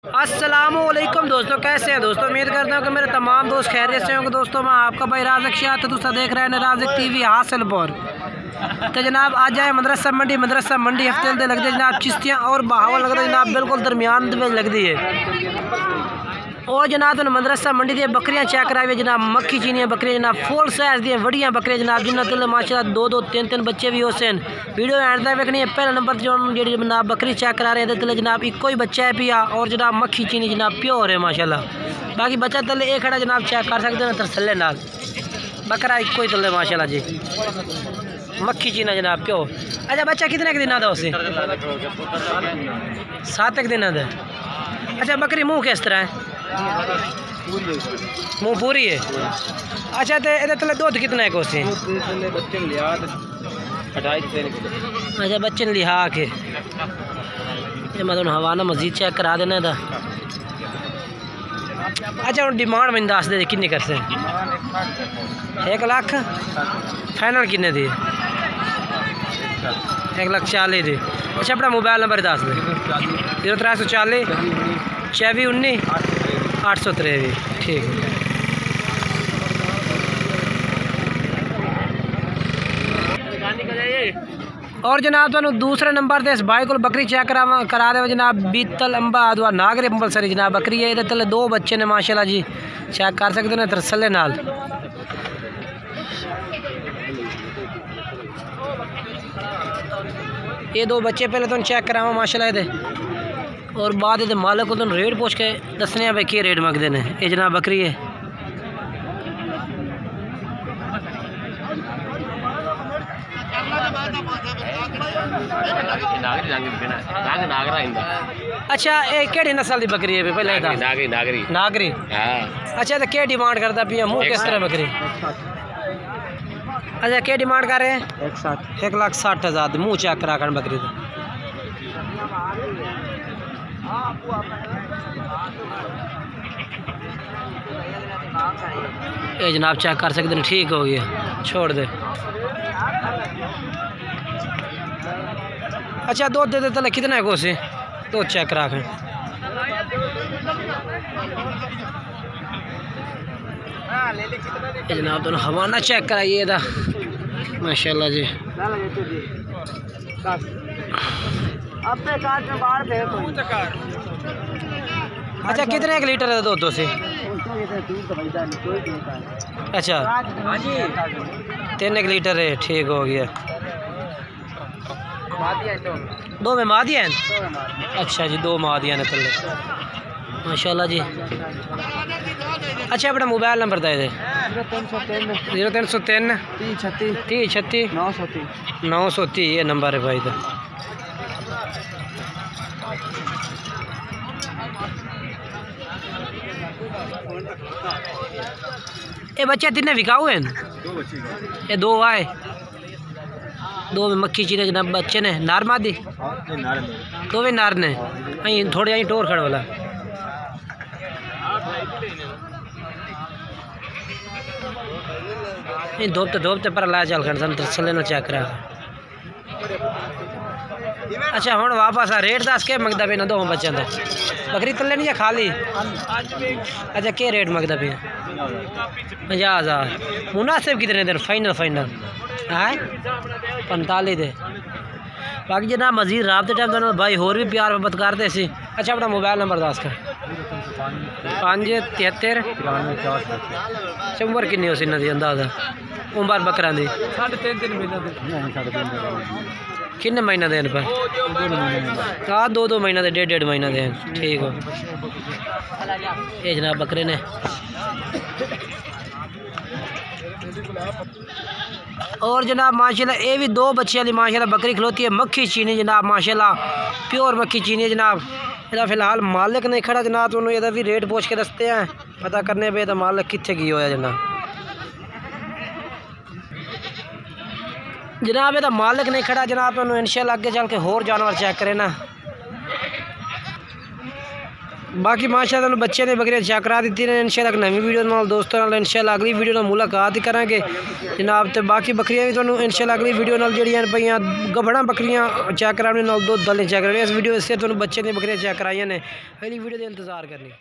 अस्सलामुअलैकुम दोस्तों, कैसे हैं दोस्तों। उम्मीद करता हूँ कि मेरे तमाम दोस्त खैरियत से होंगे। दोस्तों मैं आपका भाई राज़िक शाह तो तुसा देख रहे हैं राज़िक टीवी हासिलपुर। तो जनाब आज आए मदरसा मंडी हफ्ते लगती है जनाब चिश्तियाँ और बहावा लगता है जनाब बिल्कुल दरमियान में लगती है। और जनाब तो मदरसा मंडी दी बकरियां चेक कराई जनाब मक्खी चीनियां बकरियां जनाब फुल साइज दी वड़ियां बकरियां जनाब जिन्होंने तो माशाल्लाह दो तीन बच्चे भी होते हैं। वीडियो एंड तक देखनी है। पहला नंबर जो जी जनाब बकरी चेक करा रहे हैं जनाब इको ही बच्चा है पिया और जनाब मक्खी चीनी जनाब प्योर है माशाल्लाह। बाकी बच्चा तले एक खड़ा जनाब चेक कर सकते हैं तसल्ले नाल बकरा इको ही तले माशाल्लाह जी मक्खी चीना जनाब प्योर। अच्छा बच्चा कितने के दिन था उसे 7 दिन है। अच्छा बकरी मुँह किस तरह है मुँह पूरी है। अच्छा तो ये तले दूध कितना है कोसे अच्छा बच्चे ने लिहा के मैं तो हवाना मजीद चेक करा देना था। अच्छा हम डिमांड मैंने दस दे किन्नी कर से 1 लाख फाइनल किन्ने दी 1,40,000 दी। अच्छा अपना मोबाइल नंबर दस दे 0340 24 19 823 ठीक है। और जनाब तो दूसरे नंबर से इस भाई को बकरी चेक करा दे जनाब बीतल अंबा अदवा नागरे अंबलसरी जनाब बकरी है। ये तले 2 बच्चे ने माशाल्लाह जी चेक कर सकते हैं तरसले नाल। ये 2 बच्चे पहले तो चेक करावा माशाल्लाह ये और बाद ये मालिक को तो रेट पूछ के दसने भाई क्या रेट मंगते हैं। ये जनाब बकरी है अच्छा ये केड़ी नस्ल की बकरी है पहले नागरी अच्छा तो क्या डिमांड करता पिया मुँह किस तरह बकरी अच्छा क्या डिमांड कर रहे हैं 1,60,000 मुँह चेक करा कर बकरी का। ये जनाब चेक कर सकते हैं ठीक हो गया छोड़ दे। अच्छा दूध दे तले कितना है कोसे तो चेक करा कर जनाब दोनों हवाना चेक कराइए था माशाल्लाह जी। अच्छा कितने 1 लीटर है दूध से अच्छा 3 लीटर है ठीक हो गया। 2 में मादिया हैं अच्छा जी 2 मादिया ने तले माशाल्लाह जी। अच्छा अपना मोबाइल नंबर दे दे 0303 30 36 930 ये नंबर है भाई का। ये बच्चे तिने विकाऊ हैं ये 2 आए 2 में मक्खी चीने जनाब बच्चे ने नार मादी 2 में नार ने थोड़े यहीं टोर खड़ वाला धोपते पर ला चल खड़ चले ना चेक करा। अच्छा हम वापस आ रेट दस के मंगता पे ना 2 बच्चों का बकरी तले नहीं खाली अच्छा क्या रेट मंगता पे 50,000 मुनासिब कितने दिन फाइनल है 45 दे। बाकी जनाब मजीद राबते टाइम दोनों भाई होर भी प्यार मोहब्बत करते सी। अच्छा अपना मोबाइल नंबर दस कर 573 उम्र किन्नी हो सी इन्होंने अंदाजा उम्र बकरा दी 3.5 महीना किन्ने महीना देन पर हाँ 2 महीना दे 1.5 महीना देन ठीक हो। ये जनाब बकरे ने और जनाब माशाल्लाह ये भी 2 बच्चे वाली माशाल्लाह बकरी खलोती है मक्खी चीनी जनाब माशाल्लाह प्योर मक्खी चीनी जनाब। इसका फिलहाल मालिक नहीं खड़ा जनाब तो उन्होंने भी रेट पूछ के दसते हैं पता करने पे तो मालिक कितने की होया जनाब ये मालिक नहीं खड़ा जनाब तो इंशाल्लाह आगे चल के होर जानवर चेक करे ना। बाकी माशाअल्लाह तुहानू बच्चे ने बकरियां चेक करा दी ने। इंशाअल्लाह एक नवी वीडियो नाल दोस्तों नाल इंशाअल्लाह अगली वीडियो नाल मुलाकात करांगे जनाब। तो बाकी बकरियां भी तुहानू इंशाअल्लाह अगली वीडियो नाल जड़ियां पईयां गबड़ा बकरियां चेक कराने नाल दो दल चेक कराने। इस वीडियो से तुहानू बच्चे ने बकरियां चेक कराइयां ने। अगली वीडियो का इंतजार करनी।